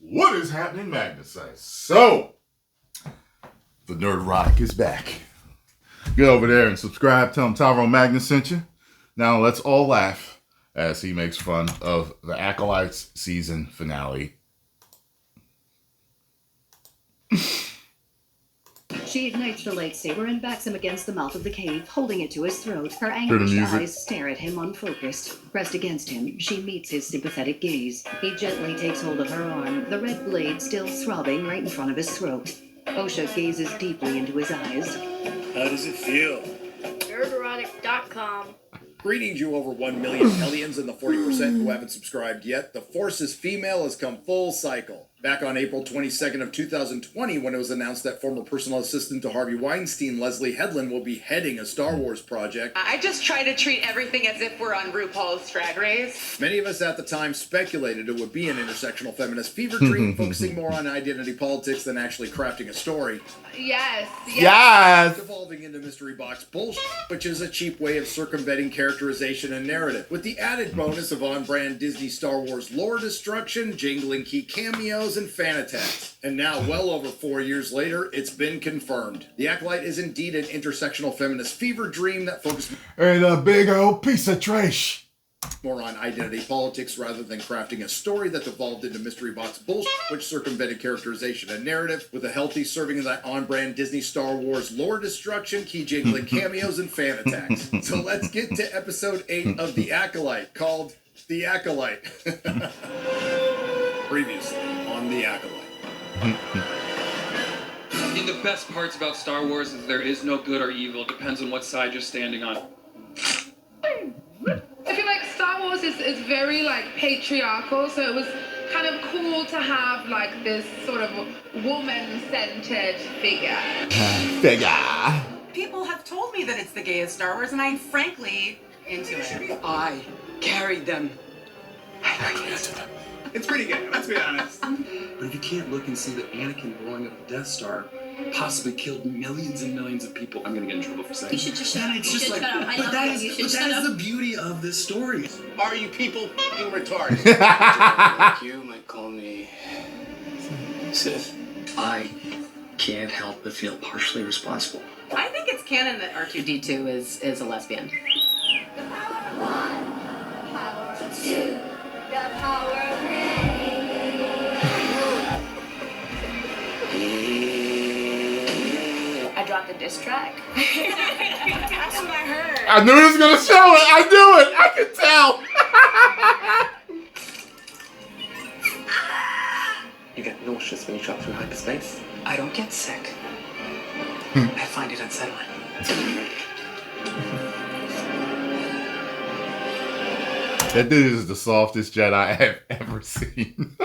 What is happening, Magnus? So, the Nerdrotic is back. Get over there and subscribe. Tell him Tyrone Magnus sent you. Now let's all laugh as he makes fun of the Acolyte's season finale. She ignites the lightsaber and backs him against the mouth of the cave, holding it to his throat. Her anguished eyes stare at him unfocused. Pressed against him, she meets his sympathetic gaze. He gently takes hold of her arm, the red blade still throbbing right in front of his throat. Osha gazes deeply into his eyes. How does it feel? Nerdrotic.com. Greetings, you over 1 million aliens and the 40% who haven't subscribed yet. The Force's female has come full cycle. Back on April 22nd of 2020, when it was announced that former personal assistant to Harvey Weinstein, Leslie Headland, will be heading a Star Wars project. I just try to treat everything as if we're on RuPaul's Drag Race. Many of us at the time speculated it would be an intersectional feminist fever dream, focusing more on identity politics than actually crafting a story. Yes. Devolving into mystery box bullshit, which is a cheap way of circumventing characterization and narrative, with the added bonus of on-brand Disney Star Wars lore destruction, jingling key cameos, and fan attacks. And now, well over 4 years later, it's been confirmed. The Acolyte is indeed an intersectional feminist fever dream that focuses And a big old piece of trash. more on identity politics rather than crafting a story that devolved into mystery box bullshit, which circumvented characterization and narrative, with a healthy serving of that on-brand Disney Star Wars lore destruction, key jingling cameos, and fan attacks. So let's get to episode 8 of The Acolyte, called The Acolyte. Previously on The Acolyte. I think the best parts about Star Wars is there is no good or evil. It depends on what side you're standing on. I feel like Star Wars is very like patriarchal, so it was kind of cool to have like this sort of woman-centered figure. People have told me that it's the gayest Star Wars, and I'm frankly into it. I carried them. It's pretty good, let's be honest. But if you can't look and see that Anakin blowing up the Death Star possibly killed millions and millions of people, I'm gonna get in trouble for saying You should just shut up. It's You just should like, shut up. I but love that you. is, You but should that shut is up. the beauty of this story. Are you people f***ing retarded? Like you might call me Sith. I can't help but feel partially responsible. I think it's canon that R2-D2 is a lesbian. I dropped a diss track. That's what I heard. I knew he was going to show it. I knew it. I could tell. You get nauseous when you drop through hyperspace. I don't get sick. I find it unsettling. That dude is the softest Jedi I have ever seen.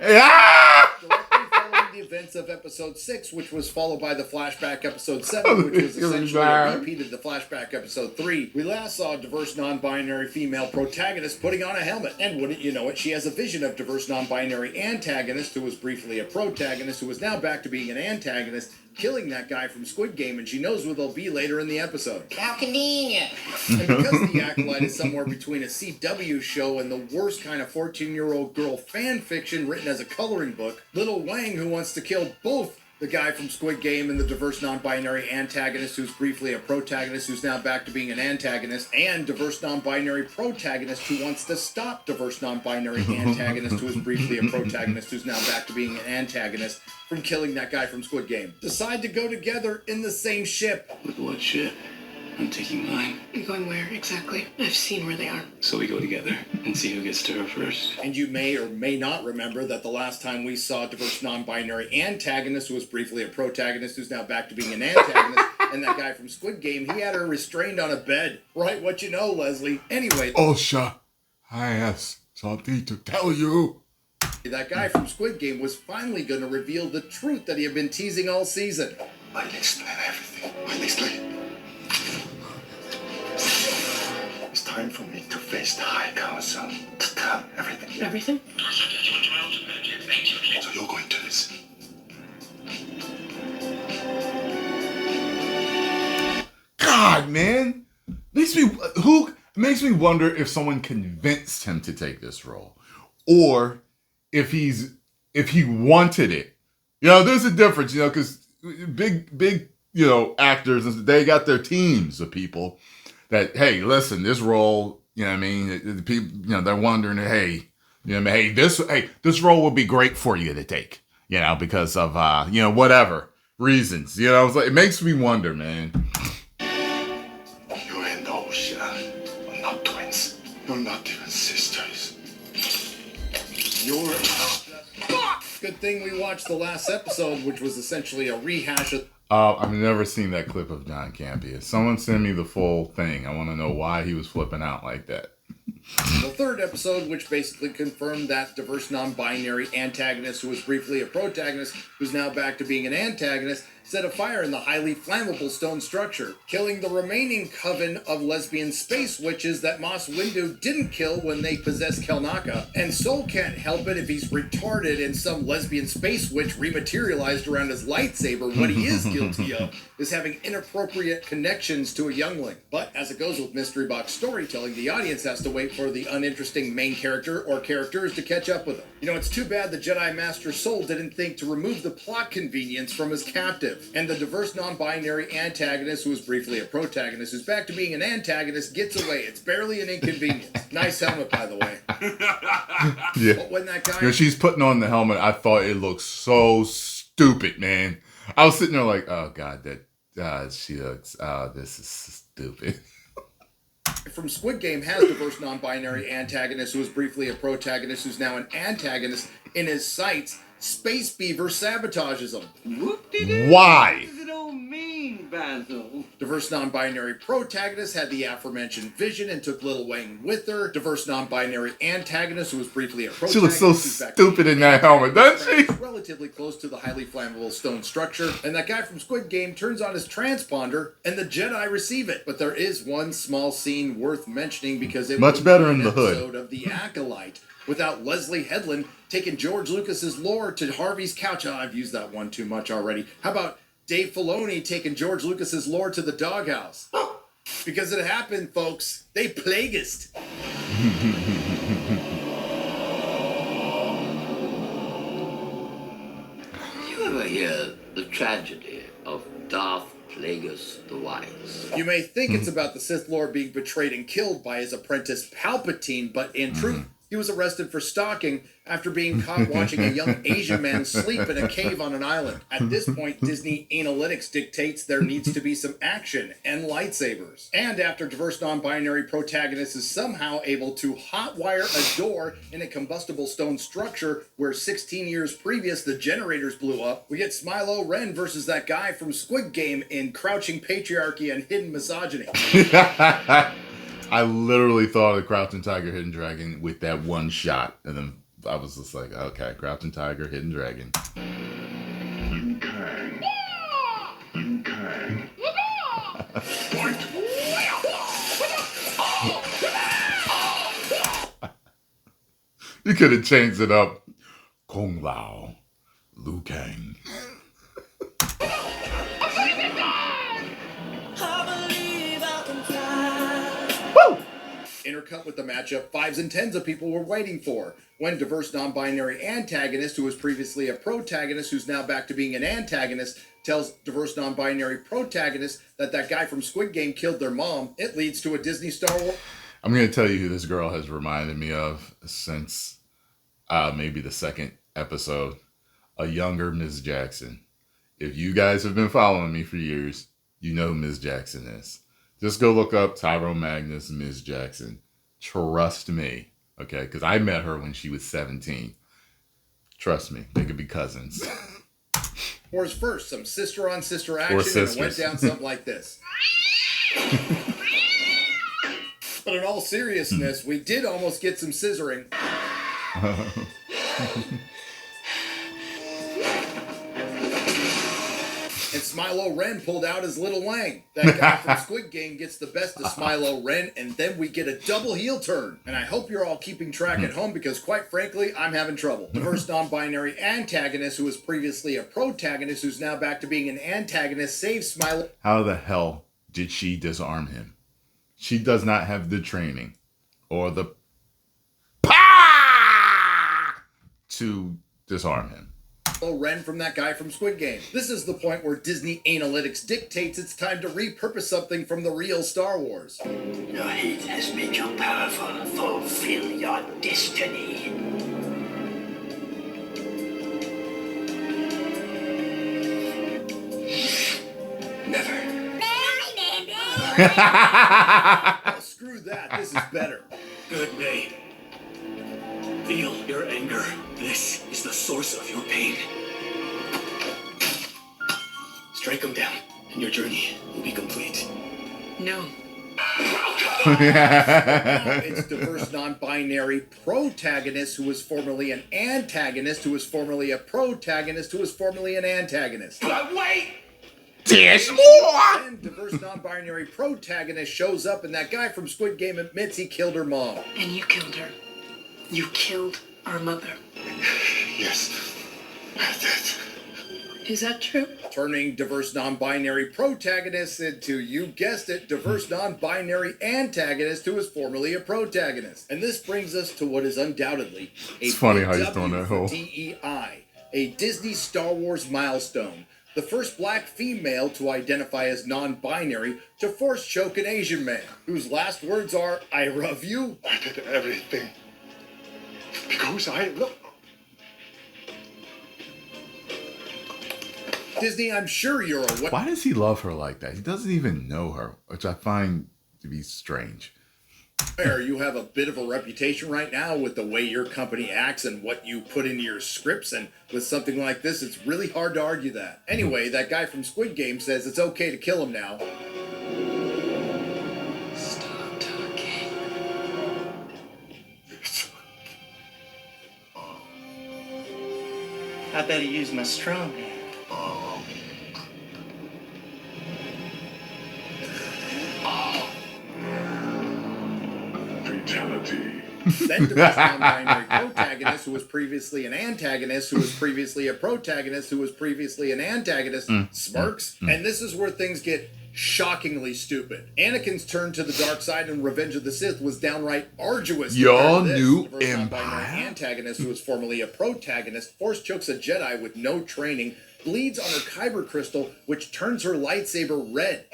Yeah! Directly following the events of episode 6, which was followed by the flashback episode 7, which was essentially a repeat of the flashback episode 3, we last saw a diverse non-binary female protagonist putting on a helmet. And wouldn't you know it, she has a vision of diverse non-binary antagonist who was briefly a protagonist, who is now back to being an antagonist, killing that guy from Squid Game, and she knows where they'll be later in the episode. How convenient. And because The Acolyte is somewhere between a CW show and the worst kind of 14-year-old girl fan fiction written as a coloring book, Little Wang, who wants to kill both the guy from Squid Game and the diverse non-binary antagonist who's briefly a protagonist who's now back to being an antagonist, and diverse non-binary protagonist who wants to stop diverse non-binary antagonist who is briefly a protagonist who's now back to being an antagonist from killing that guy from Squid Game, decide to go together in the same ship. With what ship? I'm taking mine. You're going where exactly? I've seen where they are. So we go together and see who gets to her first. And you may or may not remember that the last time we saw a diverse non-binary antagonist who was briefly a protagonist who's now back to being an antagonist, and that guy from Squid Game, he had her restrained on a bed. Right, what you know, Leslie. Anyway, Osha, I have something to tell you. that guy from Squid Game was finally going to reveal the truth that he had been teasing all season. I'll explain everything. I'll explain. It's time for me to face the High Council to tell everything. Everything? So you're going to listen. God, man. makes me wonder if someone convinced him to take this role, or if he wanted it. You know, there's a difference. You know, because big actors, they got their teams of people that, hey, listen, this role. You know what I mean? The people, they're wondering, hey, this role would be great for you to take. You know, because of whatever reasons. You know, it makes me wonder, man. You and Osha are not twins. You're not even sisters. You're good thing we watched the last episode, which was essentially a rehash of. I've never seen that clip of John Campea. Someone send me the full thing. I want to know why he was flipping out like that. The third episode, which basically confirmed that diverse non-binary antagonist who was briefly a protagonist, who's now back to being an antagonist, set a fire in the highly flammable stone structure, killing the remaining coven of lesbian space witches that Moss Windu didn't kill when they possessed Kelnaka. And Soul can't help it if he's retarded and some lesbian space witch rematerialized around his lightsaber. What he is guilty of is having inappropriate connections to a youngling. But as it goes with mystery box storytelling, the audience has to wait for the uninteresting main character or characters to catch up with him. You know, it's too bad the Jedi Master Soul didn't think to remove the plot convenience from his captive. And the diverse non-binary antagonist, who was briefly a protagonist, who's back to being an antagonist, gets away. It's barely an inconvenience. Nice helmet, by the way. Yeah. But when that guy... she's putting on the helmet, I thought it looked so stupid, man. I was sitting there like, oh, God, she looks... Oh, this is stupid. From Squid Game has diverse non-binary antagonist, who was briefly a protagonist, who's now an antagonist in his sights. Space Beaver sabotages him. Why? What does it all mean, Basil? Diverse non-binary protagonist had the aforementioned vision and took Little Wang with her. Diverse non-binary antagonist, who was briefly a protagonist. She looks so stupid in that helmet, doesn't she? Relatively close to the highly flammable stone structure. And that guy from Squid Game turns on his transponder, and the Jedi receive it. But there is one small scene worth mentioning because it much was better in an the hood episode of The Acolyte, without Leslie Headland taking George Lucas's lore to Harvey's couch. Oh, I've used that one too much already. How about Dave Filoni taking George Lucas's lore to the doghouse? Because it happened, folks. They plagueist. You ever hear the tragedy of Darth Plagueis the Wise? You may think it's about the Sith Lord being betrayed and killed by his apprentice Palpatine, but in truth, he was arrested for stalking after being caught watching a young Asian man sleep in a cave on an island. At this point, Disney analytics dictates there needs to be some action and lightsabers. And after diverse non-binary protagonist is somehow able to hotwire a door in a combustible stone structure where 16 years previous the generators blew up, we get Smilo Ren versus that guy from Squid Game in Crouching Patriarchy and Hidden Misogyny. I literally thought of Crouching Tiger, Hidden Dragon with that one shot. And then I was just like, okay, Crouching Tiger, Hidden Dragon. You can. You can. You could have changed it up. Kung Lao, Liu Kang. Intercut with the matchup 5s and 10s of people were waiting for. When diverse non-binary antagonist, who was previously a protagonist, who's now back to being an antagonist, tells diverse non-binary protagonist that guy from Squid Game killed their mom, it leads to a Disney Star Wars. I'm going to tell you who this girl has reminded me of since maybe the second episode. A younger Ms. Jackson. If you guys have been following me for years, you know who Ms. Jackson is. Just go look up Tyrone Magnus, Ms. Jackson. Trust me, okay? Because I met her when she was 17. Trust me, they could be cousins. Wars first, some sister-on-sister action, and it went down something like this. But in all seriousness, we did almost get some scissoring. And Smilo Ren pulled out his Little Wang. That guy from Squid Game gets the best of Smilo Ren, and then we get a double heel turn. And I hope you're all keeping track at home, because quite frankly, I'm having trouble. The first non-binary antagonist, who was previously a protagonist, who's now back to being an antagonist, saves Smilo. How the hell did she disarm him? she does not have the training or the to disarm him. Ren from that guy from Squid Game. This is the point where Disney Analytics dictates it's time to repurpose something from the real Star Wars. Your hate has made you powerful. Fulfill your destiny. Never. Oh, screw that. This is better. Good day. Feel your anger. This is the source of your pain. Strike him down, and your journey will be complete. No. It's diverse non-binary protagonist who was formerly an antagonist, who was formerly a protagonist, who was formerly an antagonist. But wait! There's more! And diverse non-binary protagonist shows up and that guy from Squid Game admits he killed her mom. And you killed her. You killed our mother. Yes, I did. Is that true? Turning diverse non-binary protagonist into, you guessed it, diverse non-binary antagonist who was formerly a protagonist. And this brings us to what is undoubtedly a It's funny how he's big doing W that for whole DEI, a Disney Star Wars milestone. The first black female to identify as non-binary to force choke an Asian man, whose last words are, "I love you." I did everything because I love. Disney, I'm sure you're aware. Why does he love her like that? He doesn't even know her, which I find to be strange. You have a bit of a reputation right now with the way your company acts and what you put into your scripts, and with something like this, it's really hard to argue that. Anyway, that guy from Squid Game says it's okay to kill him now. Stop talking. I better use my strong hand. Fatality. Then diverse non-binary protagonist who was previously an antagonist, who was previously a protagonist, who was previously an antagonist, smirks. And this is where things get shockingly stupid. Anakin's turn to the dark side in Revenge of the Sith was downright arduous. Your compared to this. new Diverse non-binary empire? antagonist who was formerly a protagonist force chokes a Jedi with no training, bleeds on her kyber crystal, which turns her lightsaber red.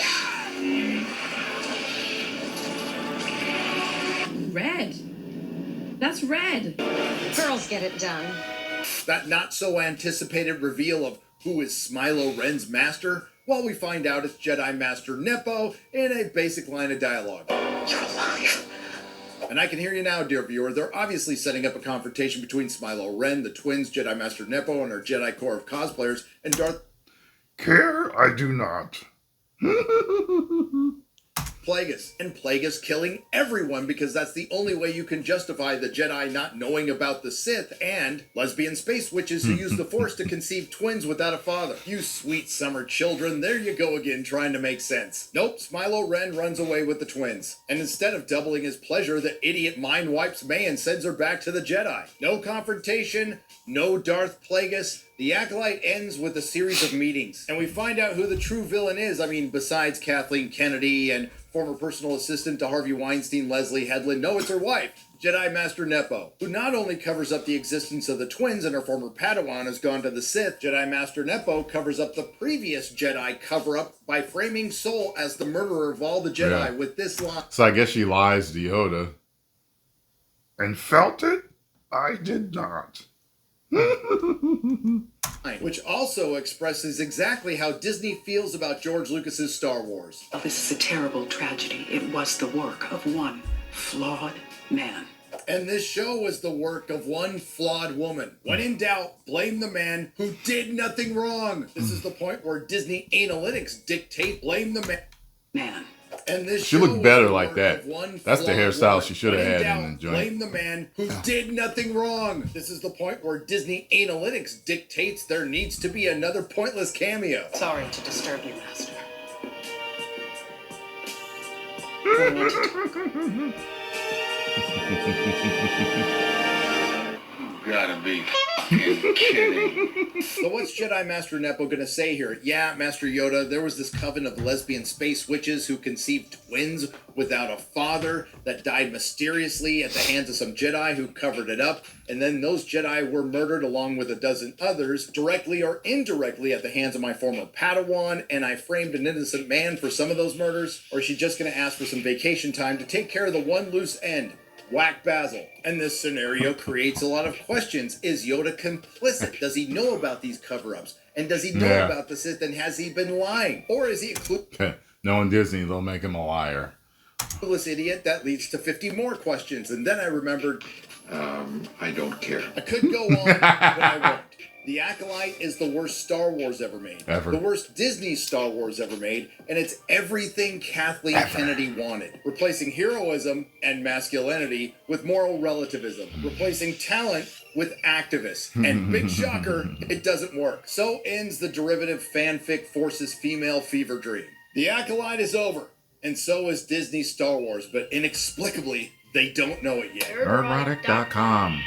Red. That's red. Girls get it done. That not so anticipated reveal of who is Smilo Ren's master? Well, we find out it's Jedi Master Nepo in a basic line of dialogue. You're alive. And I can hear you now, dear viewer. They're obviously setting up a confrontation between Smilo Ren, the twins, Jedi Master Nepo, and our Jedi Corps of cosplayers, and Darth Care I do not. Plagueis. And Plagueis killing everyone because that's the only way you can justify the Jedi not knowing about the Sith, and lesbian space witches who use the Force to conceive twins without a father. You sweet summer children, there you go again trying to make sense. Nope, Smilo Ren runs away with the twins. And instead of doubling his pleasure, the idiot mind wipes May and sends her back to the Jedi. No confrontation, no Darth Plagueis. The Acolyte ends with a series of meetings, and we find out who the true villain is. I mean, besides Kathleen Kennedy and former personal assistant to Harvey Weinstein, Leslie Headland. No, it's her wife, Jedi Master Nepo, who not only covers up the existence of the twins and her former Padawan has gone to the Sith. Jedi Master Nepo covers up the previous Jedi cover-up by framing Sol as the murderer of all the Jedi with this line. So I guess she lies to Yoda. And felt it? I did not. Which also expresses exactly how Disney feels about George Lucas's Star Wars. Oh, this is a terrible tragedy. It was the work of one flawed man. And this show was the work of one flawed woman. When in doubt, blame the man who did nothing wrong. This is the point where Disney Analytics dictate blame the man. And this She show looked better was the like work that. of one That's the flawed hairstyle woman. she should have When had doubt, in the joint. blame the man who did nothing wrong. This is the point where Disney Analytics dictates there needs to be another pointless cameo. Sorry to disturb you, Master. Gotta be. fucking kidding. So what's Jedi Master Nepo gonna say here? Yeah, Master Yoda, there was this coven of lesbian space witches who conceived twins without a father that died mysteriously at the hands of some Jedi who covered it up, and then those Jedi were murdered along with a dozen others, directly or indirectly at the hands of my former Padawan, and I framed an innocent man for some of those murders? Or is she just gonna ask for some vacation time to take care of the one loose end? Whack Basil. And this scenario creates a lot of questions. Is Yoda complicit? Does he know about these cover-ups? And does he know about the Sith, and has he been lying? Or is he a knowing Disney, they'll make him a liar. clueless idiot? That leads to 50 more questions. And then I remembered, I don't care. I could go on, but I won't. The Acolyte is the worst Star Wars ever made. Ever. The worst Disney Star Wars ever made. And it's everything Kathleen Kennedy wanted. Replacing heroism and masculinity with moral relativism. Replacing talent with activists. And big shocker, it doesn't work. So ends the derivative fanfic forces female fever dream. The Acolyte is over. And so is Disney Star Wars. But inexplicably, they don't know it yet. Nerdrotic.com.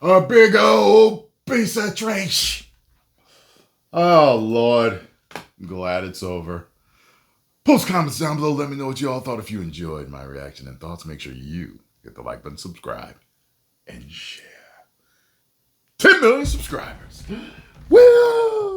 A big old piece of trash. Oh, Lord. I'm glad it's over. Post comments down below. Let me know what you all thought. If you enjoyed my reaction and thoughts, make sure you hit the like button, subscribe, and share. 10 million subscribers. Woo!